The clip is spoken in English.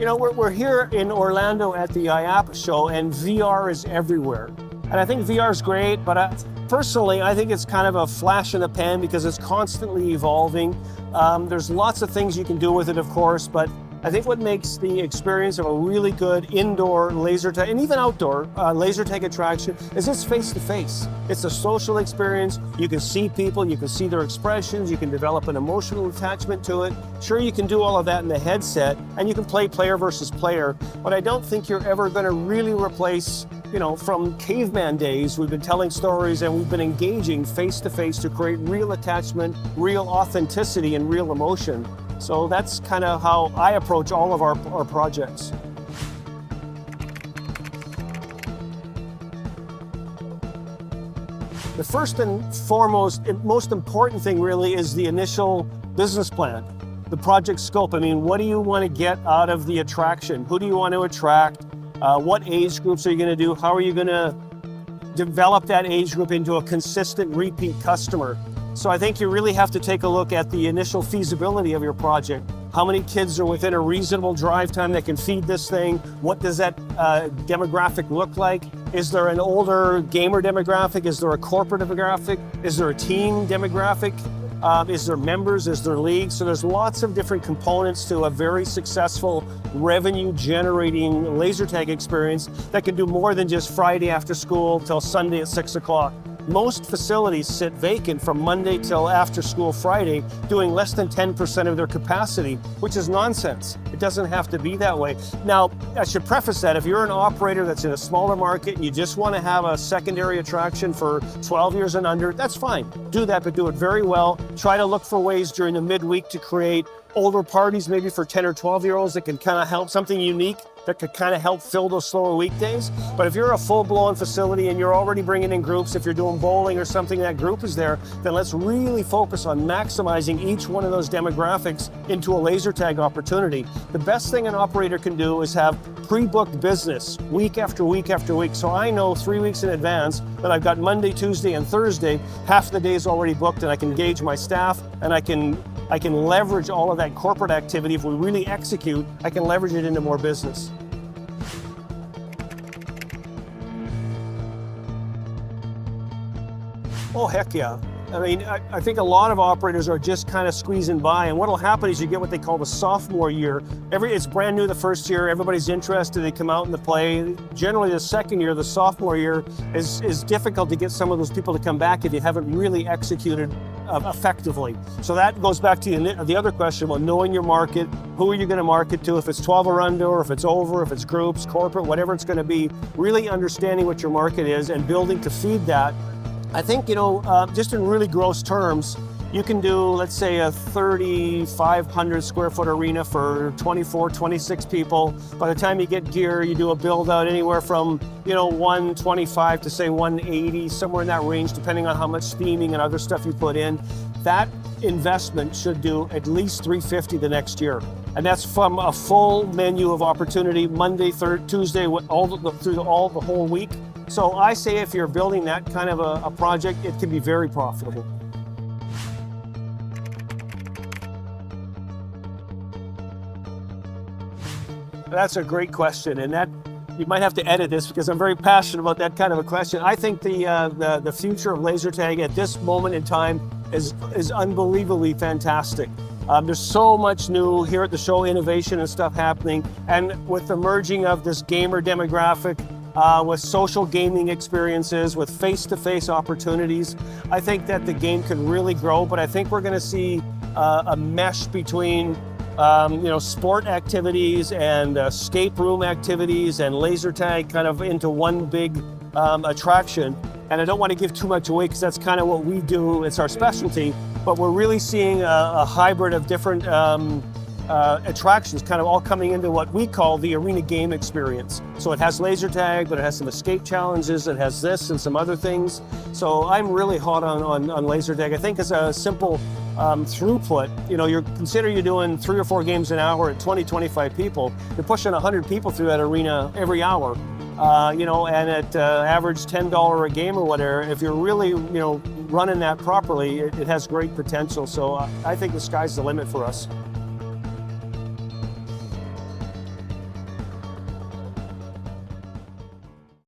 We're here in Orlando at the IAAPA show, and VR is everywhere. And I think VR is great, but personally, I think it's kind of a flash in the pan because it's constantly evolving. There's lots of things you can do with it, of course, but I think what makes the experience of a really good indoor laser tag, and even outdoor laser tag attraction, is it's face-to-face. It's a social experience. You can see people, you can see their expressions, you can develop an emotional attachment to it. Sure, you can do all of that in the headset, and you can play player versus player, but I don't think you're ever going to really replace, from caveman days, we've been telling stories and we've been engaging face-to-face to create real attachment, real authenticity, and real emotion. So that's kind of how I approach all of our projects. The first and foremost, most important thing really is the initial business plan, the project scope. I mean, what do you want to get out of the attraction? Who do you want to attract? What age groups are you going to do? How are you going to develop that age group into a consistent repeat customer? So I think you really have to take a look at the initial feasibility of your project. How many kids are within a reasonable drive time that can feed this thing? What does that demographic look like? Is there an older gamer demographic? Is there a corporate demographic? Is there a teen demographic? Is there members? Is there leagues? So there's lots of different components to a very successful revenue-generating laser tag experience that can do more than just Friday after school till Sunday at 6 o'clock. Most facilities sit vacant from Monday till after school Friday, doing less than 10% of their capacity, which is nonsense. It doesn't have to be that way. Now, I should preface that if you're an operator that's in a smaller market and you just want to have a secondary attraction for 12 years and under, that's fine. Do that, but do it very well. Try to look for ways during the midweek to create older parties, maybe for 10 or 12-year-olds that can kind of help, something unique that could kind of help fill those slower weekdays. But if you're a full-blown facility and you're already bringing in groups, if you're doing bowling or something, that group is there, then let's really focus on maximizing each one of those demographics into a laser tag opportunity. The best thing an operator can do is have pre-booked business week after week after week. So I know 3 weeks in advance that I've got Monday, Tuesday, and Thursday, half the day is already booked, and I can gauge my staff, and I can leverage all of that corporate activity. If we really execute, I can leverage it into more business. Oh, heck yeah. I mean, I think a lot of operators are just kind of squeezing by, and what'll happen is you get what they call the sophomore year. It's brand new the first year, everybody's interested, they come out and they play. Generally the second year, the sophomore year, is difficult to get some of those people to come back if you haven't really executed effectively. So that goes back to the other question about knowing your market. Who are you going to market to? If it's 12 or under, or if it's over, if it's groups, corporate, whatever it's going to be, really understanding what your market is and building to feed that. I think, just in really gross terms, you can do, let's say, a 3,500 square foot arena for 24, 26 people. By the time you get gear, you do a build out anywhere from, 125 to say 180, somewhere in that range, depending on how much theming and other stuff you put in. That investment should do at least 350 the next year. And that's from a full menu of opportunity, Monday, Tuesday, through the whole week. So I say if you're building that kind of a project, it can be very profitable. That's a great question, and that you might have to edit this because I'm very passionate about that kind of a question. I think the future of laser tag at this moment in time is unbelievably fantastic. There's so much new here at the show, innovation and stuff happening, and with the merging of this gamer demographic, with social gaming experiences, with face-to-face opportunities, I think that the game can really grow, but I think we're going to see a mesh between sport activities and escape room activities and laser tag kind of into one big attraction. And I don't want to give too much away because that's kind of what we do, it's our specialty, but we're really seeing a hybrid of different attractions kind of all coming into what we call the arena game experience. So it has laser tag, but it has some escape challenges, it has this and some other things. So I'm really hot on laser tag. I think it's a simple throughput. You're doing 3 or 4 games an hour at 20, 25 people. You're pushing 100 people through that arena every hour. And at average $10 a game or whatever, if you're really, running that properly, it has great potential. So I think the sky's the limit for us.